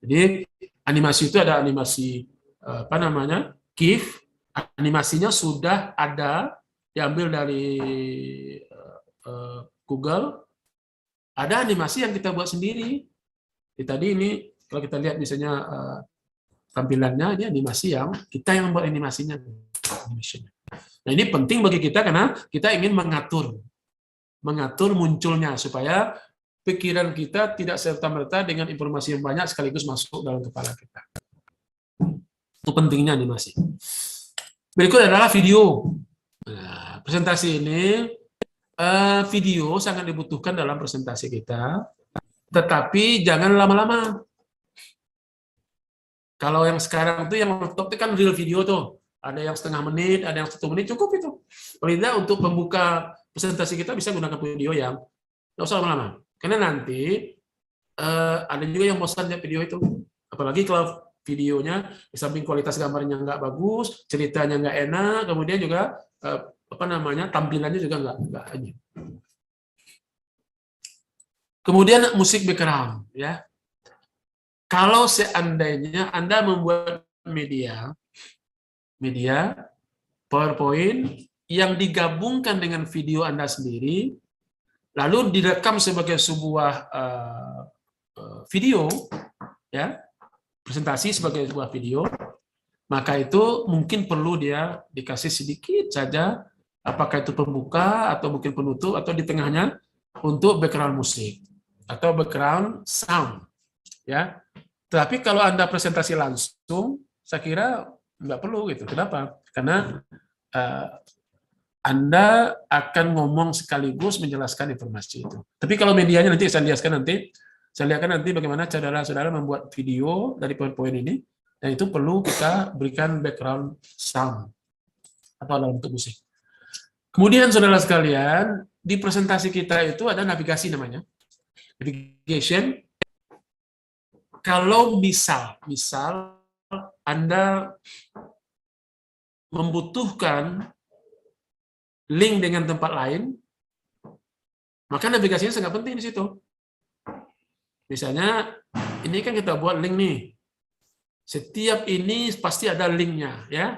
Jadi animasi itu ada animasi apa namanya GIF, animasinya sudah ada diambil dari Google. Ada animasi yang kita buat sendiri. Jadi tadi ini kalau kita lihat misalnya tampilannya, ini animasi yang kita yang membuat animasinya. Nah ini penting bagi kita karena kita ingin mengatur munculnya supaya pikiran kita tidak serta-merta dengan informasi yang banyak sekaligus masuk dalam kepala kita. Itu pentingnya animasi. Berikut adalah video. Nah, presentasi ini, video sangat dibutuhkan dalam presentasi kita, tetapi jangan lama-lama. Kalau yang sekarang tuh yang laptop itu kan real video tuh. Ada yang setengah menit, ada yang 1 menit, cukup itu. Paling tidak untuk membuka presentasi kita bisa gunakan video yang nggak usah lama-lama. Karena nanti ada juga yang bosan lihat video itu. Apalagi kalau videonya di samping kualitas gambarnya nggak bagus, ceritanya nggak enak, kemudian juga apa namanya tampilannya juga nggak aja. Kemudian musik background, ya. Kalau seandainya Anda membuat media PowerPoint yang digabungkan dengan video Anda sendiri, lalu direkam sebagai sebuah video, ya, presentasi sebagai sebuah video, maka itu mungkin perlu dia dikasih sedikit saja, apakah itu pembuka atau mungkin penutup atau di tengahnya untuk background musik atau background sound, ya. Tapi kalau Anda presentasi langsung, saya kira nggak perlu gitu. Kenapa? Karena Anda akan ngomong sekaligus menjelaskan informasi itu. Tapi kalau medianya nanti saya lihatkan nanti bagaimana cara saudara membuat video dari PowerPoint ini, dan itu perlu kita berikan background sound atau dalam bentuk musik. Kemudian saudara sekalian, di presentasi kita itu ada navigasi namanya. Navigation. Kalau misal Anda membutuhkan link dengan tempat lain, maka navigasinya sangat penting di situ. Misalnya, ini kan kita buat link nih. Setiap ini pasti ada linknya, ya.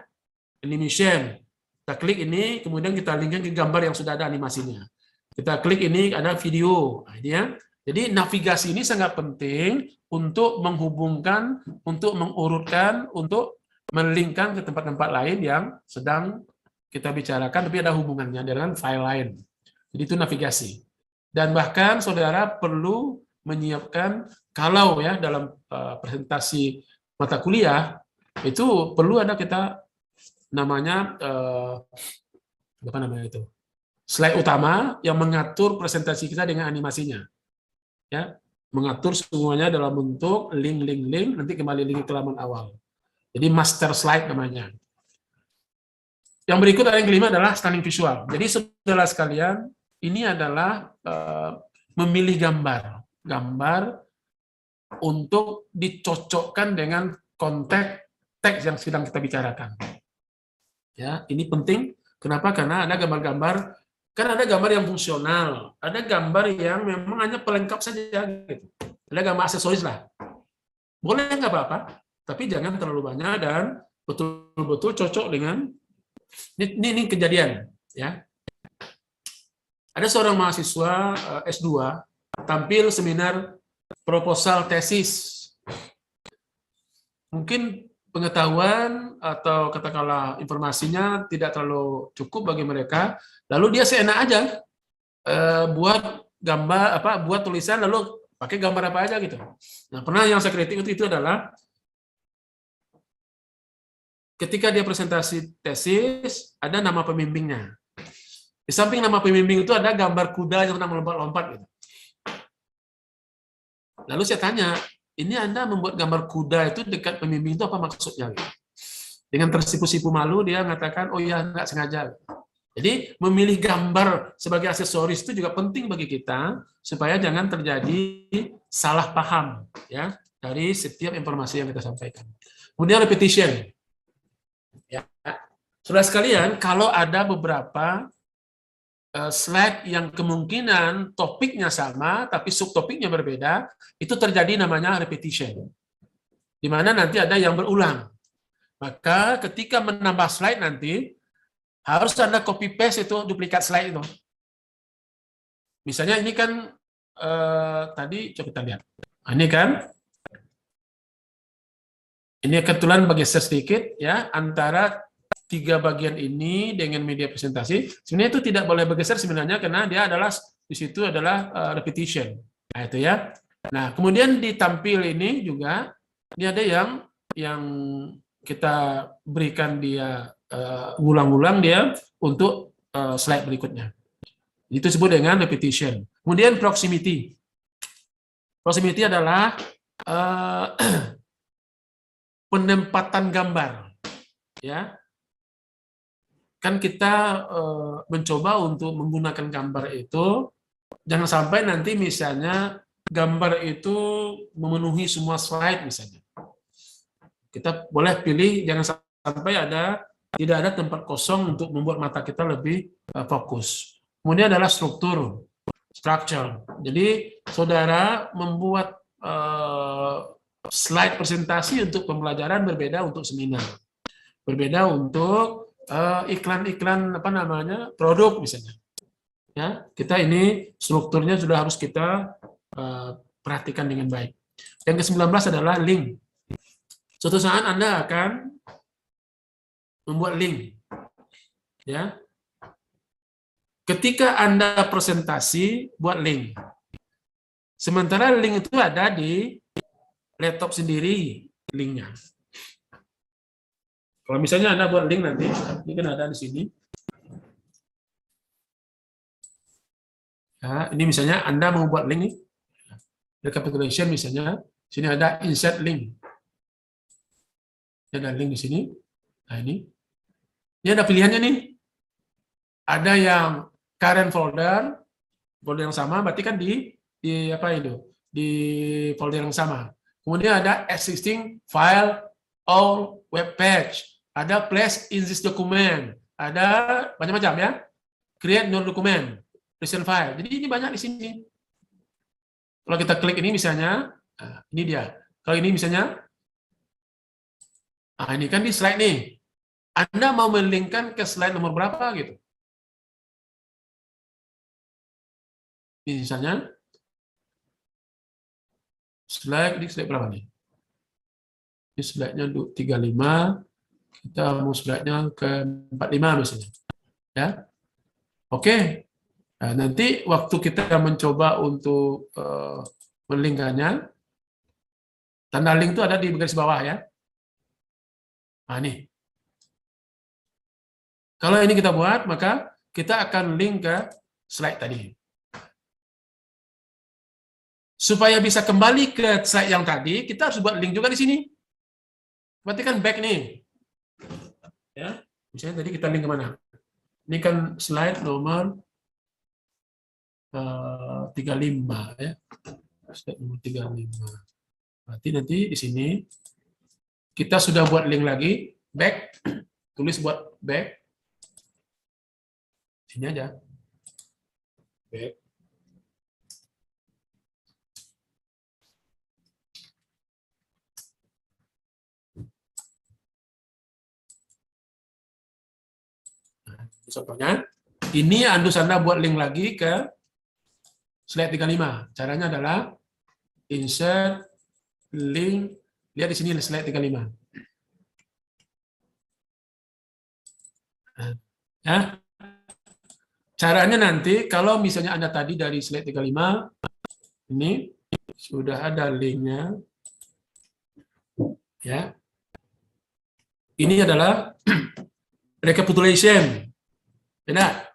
Animation. Kita klik ini, kemudian kita linkkan ke gambar yang sudah ada animasinya. Kita klik ini, ada video. Nah, ini ya. Jadi navigasi ini sangat penting untuk menghubungkan, untuk mengurutkan, untuk melingkan ke tempat-tempat lain yang sedang kita bicarakan, tapi ada hubungannya dengan file lain. Jadi itu navigasi. Dan bahkan saudara perlu menyiapkan, kalau ya dalam presentasi mata kuliah, itu perlu ada kita namanya, apa namanya itu? Slide utama yang mengatur presentasi kita dengan animasinya. Ya, mengatur semuanya dalam bentuk link, nanti kembali link ke halaman awal. Jadi master slide namanya. Yang berikut yang kelima adalah stunning visual. Jadi saudara sekalian, ini adalah memilih gambar untuk dicocokkan dengan konteks teks yang sedang kita bicarakan. Ya, ini penting. Kenapa? Karena ada gambar-gambar. Kan ada gambar yang fungsional, ada gambar yang memang hanya pelengkap saja, gitu. Ada gambar aksesoris lah. Boleh nggak apa-apa, tapi jangan terlalu banyak dan betul-betul cocok dengan ini kejadian, ya. Ada seorang mahasiswa S2 tampil seminar proposal tesis. Mungkin pengetahuan atau katakanlah informasinya tidak terlalu cukup bagi mereka, lalu dia seenak aja buat gambar buat tulisan lalu pakai gambar apa aja gitu. Nah, pernah yang saya kritik itu adalah ketika dia presentasi tesis ada nama pembimbingnya. Di samping nama pembimbing itu ada gambar kuda yang sedang melompat-lompat gitu. Lalu saya tanya, ini Anda membuat gambar kuda itu dekat pembimbing itu apa maksudnya? Dengan tersipu-sipu malu dia mengatakan, oh ya nggak sengaja. Jadi memilih gambar sebagai aksesoris itu juga penting bagi kita supaya jangan terjadi salah paham ya dari setiap informasi yang kita sampaikan. Kemudian repetition. Ya. Saudara sekalian, kalau ada beberapa slide yang kemungkinan topiknya sama tapi subtopiknya berbeda, itu terjadi namanya repetition. di mana nanti ada yang berulang. Maka ketika menambah slide nanti, harus Anda copy paste itu duplikat slide itu. Misalnya ini kan tadi coba kita lihat. Ini kan, ini kebetulan bergeser sedikit ya antara 3 bagian ini dengan media presentasi. Sebenarnya itu tidak boleh bergeser sebenarnya karena dia adalah di situ adalah repetition. Nah, itu ya. Nah, kemudian ditampil ini juga ini ada yang kita berikan dia ulang-ulang dia untuk slide berikutnya. Itu disebut dengan repetition. Kemudian proximity. Proximity adalah penempatan gambar. Ya. Kan kita mencoba untuk menggunakan gambar itu, jangan sampai nanti misalnya gambar itu memenuhi semua slide misalnya. Kita boleh pilih, jangan sampai tidak ada tempat kosong untuk membuat mata kita lebih fokus. Kemudian adalah struktur, structure. Jadi saudara membuat slide presentasi untuk pembelajaran berbeda untuk seminar, berbeda untuk iklan-iklan produk misalnya. Ya, kita ini strukturnya sudah harus kita perhatikan dengan baik. Yang ke-19 adalah link. Suatu saat Anda akan membuat link. Ya. Ketika Anda presentasi, buat link. Sementara link itu ada di laptop sendiri, linknya. Kalau misalnya Anda buat link nanti, ini kan ada di sini. Ya, ini misalnya Anda mau buat link nih, recapitulation misalnya, sini ada insert link. Ini ada link di sini. Nah ini ada pilihannya nih. Ada yang current folder yang sama, berarti kan di apa itu? Di folder yang sama. Kemudian ada existing file all web page. Ada place in this document. Ada macam-macam ya. Create new document. Present file. Jadi ini banyak di sini. Kalau kita klik ini misalnya, nah, ini dia. Kalau ini misalnya, nah ini kan di slide nih. Anda mau melinkkan ke slide nomor berapa gitu. Ini misalnya, slide berapa nih? Ini slide-nya 35, kita mau slide-nya ke 45 misalnya. Ya. Oke. Nah, nanti waktu kita mencoba untuk melingkannya, tanda link itu ada di garis bawah ya. Nah, ini. Kalau ini kita buat, maka kita akan link ke slide tadi. Supaya bisa kembali ke slide yang tadi, kita harus buat link juga di sini. Berarti kan back nih. Ya, misalnya tadi kita link kemana? Ini kan slide nomor 35 ya. Slide nomor 35. Berarti nanti di sini kita sudah buat link lagi, back, tulis buat back. Sini aja. Back. Nah, contohnya, ini Anda buat link lagi ke slide 35. Caranya adalah insert link, lihat di sini slide 35. Ya. Caranya nanti kalau misalnya Anda tadi dari slide 35 ini sudah ada linknya. Ya. Ini adalah recapitulation. Benar.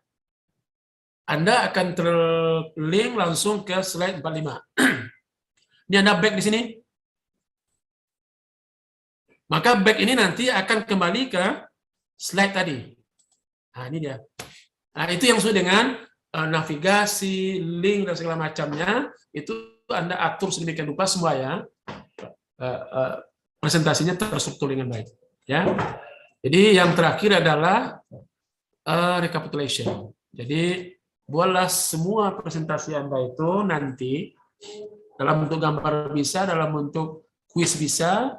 Anda akan terlink langsung ke slide 45. Ini Anda back di sini. Maka back ini nanti akan kembali ke slide tadi. Nah, ini dia. Nah, itu yang sesuai dengan navigasi, link, dan segala macamnya. Itu Anda atur sedemikian rupa semua ya. Presentasinya terstruktur dengan baik. Ya. Jadi yang terakhir adalah recapitulation. Jadi buatlah semua presentasi Anda itu nanti dalam bentuk gambar bisa, dalam bentuk kuis bisa,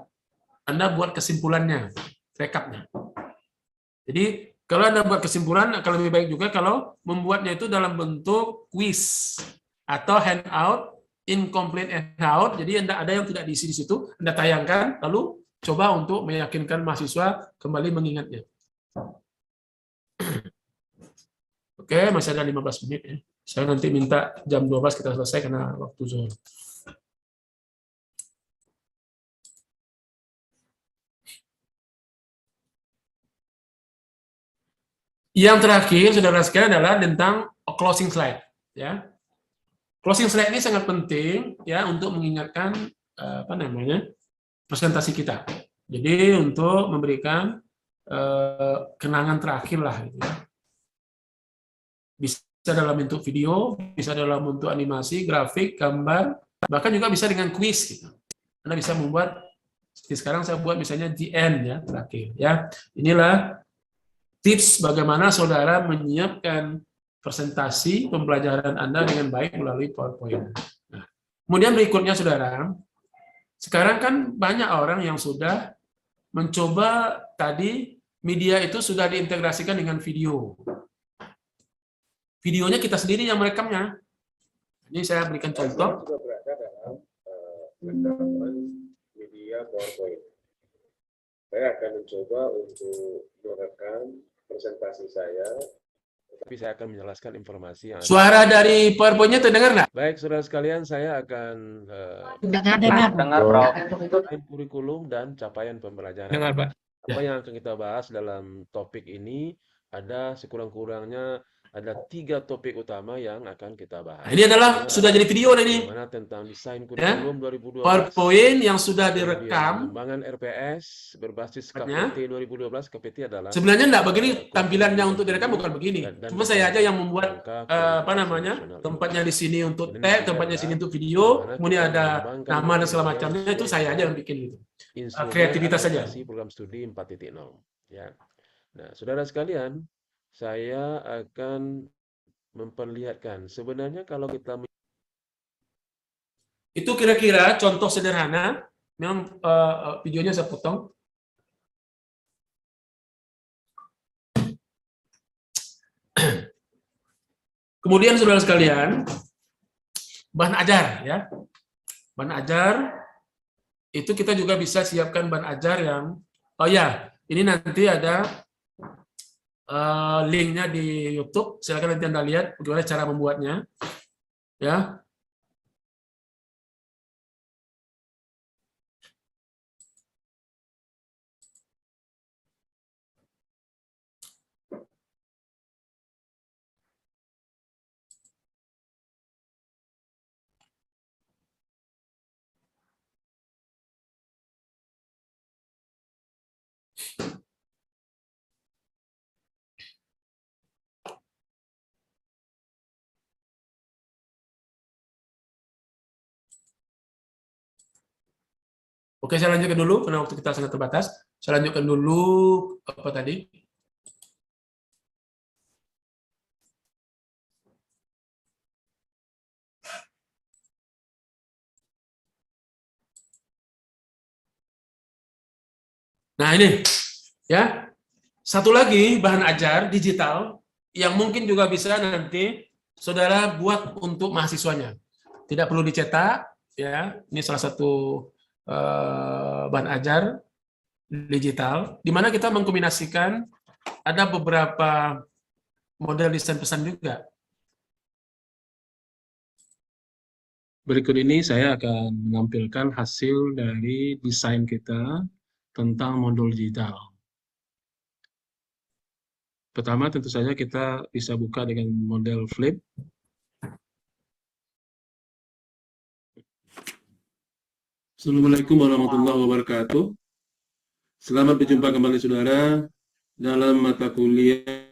Anda buat kesimpulannya, rekapnya. Jadi kalau Anda buat kesimpulan, akan lebih baik juga kalau membuatnya itu dalam bentuk quiz atau handout, incomplete handout. Jadi ada yang tidak diisi di situ, Anda tayangkan, lalu coba untuk meyakinkan mahasiswa kembali mengingatnya. Oke, masih ada 15 menit ya. Saya nanti minta jam 12 kita selesai karena waktu zuhur. Yang terakhir, saudara sekalian, adalah tentang closing slide. Ya, closing slide ini sangat penting ya untuk mengingatkan presentasi kita. Jadi untuk memberikan kenangan terakhir lah, gitu ya. Bisa dalam bentuk video, bisa dalam bentuk animasi, grafik, gambar, bahkan juga bisa dengan kuis. Gitu. Anda bisa membuat seperti sekarang saya buat misalnya the end ya terakhir ya. Inilah tips bagaimana saudara menyiapkan presentasi pembelajaran Anda dengan baik melalui PowerPoint. Nah, kemudian berikutnya saudara, sekarang kan banyak orang yang sudah mencoba tadi media itu sudah diintegrasikan dengan video. Videonya kita sendiri yang merekamnya. Ini saya berikan contoh. Juga berada dalam rekaman media PowerPoint. Saya akan mencoba untuk merekam presentasi saya, tapi saya akan menjelaskan informasi yang Suara dari PowerPoint-nya terdengar nggak? Baik, saudara sekalian, saya akan Dengar, Prof. kurikulum dan capaian pembelajaran. Dengar, Pak. Apa yang akan kita bahas dalam topik ini ada sekurang-kurangnya ada 3 topik utama yang akan kita bahas. Nah, ini adalah sudah jadi video ini. Bagaimana tentang desain kurikulum 2012. PowerPoint yang sudah direkam. Pengembangan RPS berbasis KPT 2012. KPT adalah sebenarnya enggak begini tampilannya untuk direkam, bukan begini. Cuma saya aja yang membuat tempatnya di sini untuk tag, tempatnya di sini untuk video, kemudian ada nama dan segala macamnya, itu saya aja yang bikin gitu. Kreativitas saja. Program studi 4.0 ya. Nah, saudara sekalian, saya akan memperlihatkan sebenarnya kalau kita itu kira-kira contoh sederhana. Memang videonya saya potong. Kemudian saudara sekalian, bahan ajar ya. Bahan ajar itu kita juga bisa siapkan bahan ajar yang ini nanti ada linknya di YouTube. Silakan nanti Anda lihat bagaimana cara membuatnya. Ya. Oke, saya lanjutkan dulu karena waktu kita sangat terbatas. Saya lanjutkan dulu apa tadi? Nah, ini ya. Satu lagi bahan ajar digital yang mungkin juga bisa nanti saudara buat untuk mahasiswanya. Tidak perlu dicetak ya. Ini salah satu bahan ajar digital di mana kita mengkombinasikan ada beberapa model desain pesan juga. Berikut ini saya akan menampilkan hasil dari desain kita tentang modul digital. Pertama tentu saja kita bisa buka dengan model flip. Assalamualaikum warahmatullahi wabarakatuh. Selamat berjumpa kembali saudara dalam mata kuliah.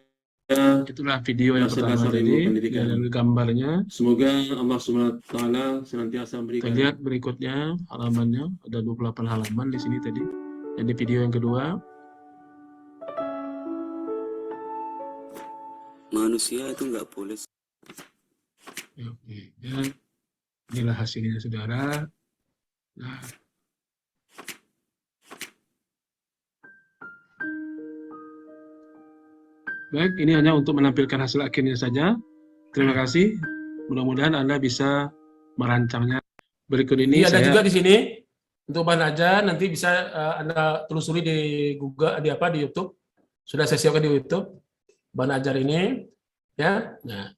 Itulah video yang pertama tadi dan gambarnya. Semoga Allah SWT senantiasa memberikan. Kita lihat berikutnya halamannya, ada 28 halaman di sini tadi. Dan di video yang kedua. Manusia itu nggak boleh. Ya, inilah hasilnya saudara. Nah, Baik, ini hanya untuk menampilkan hasil akhirnya saja. Terima kasih. Mudah-mudahan Anda bisa merancangnya. Berikut ini ada juga di sini untuk bahan ajar, nanti bisa Anda telusuri di Google, di YouTube. Sudah saya siapkan di YouTube bahan ajar ini, ya. Nah,